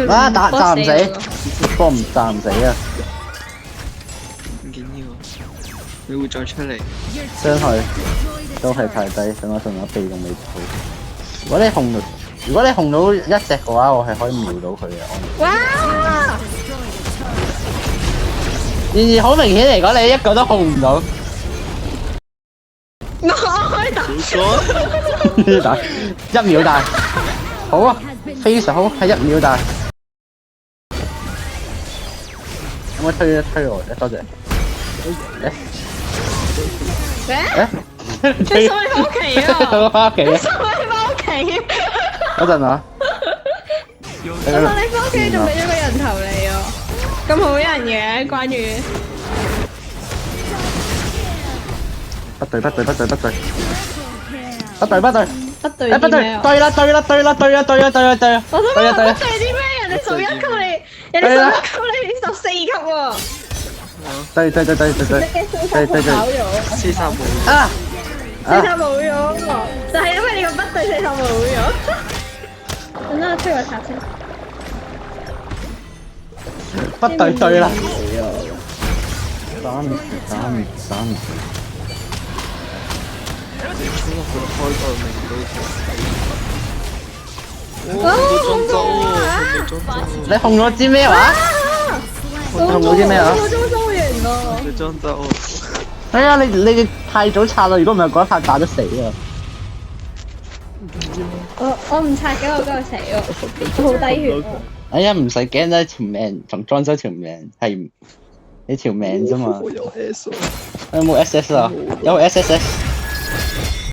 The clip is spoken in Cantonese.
啊炸唔死，波唔炸唔死啊！唔緊要，你會再出嚟。傷害都係太低，等我仲有被動未做。如果你控到一隻嘅話，我係可以瞄到佢嘅。哇！然而好明顯嚟講，你一個都控唔到。我開打。大1秒大，好啊，非常好，係1秒大。可唔可以推一推我？多謝。你送你翻屋企啊！我翻屋企啊！送你翻屋企。嗰陣啊！我送你翻屋企仲俾咗個人頭你啊！咁好人嘅，關羽。不對，不對對啦，我想問不對啲咩？人哋11級你，人哋11級你14級喎。對，你嘅4殺冇咗。 4殺冇。 4殺冇咗，就係因為你個不對4殺冇咗。等我推個塔先。不對啦！三。你衝落去開個名都你控咗支咩話？控咗支咩啊？我中收完咯。佢裝走。哎呀，你太早拆啦！如果唔係嗰一拍打得死啊！我唔拆嘅，我嗰度死喎，好低血。哎呀，唔使驚啦，條命同裝修條命係你條命啫嘛。有 S。有冇 SS 啊？有 SSS。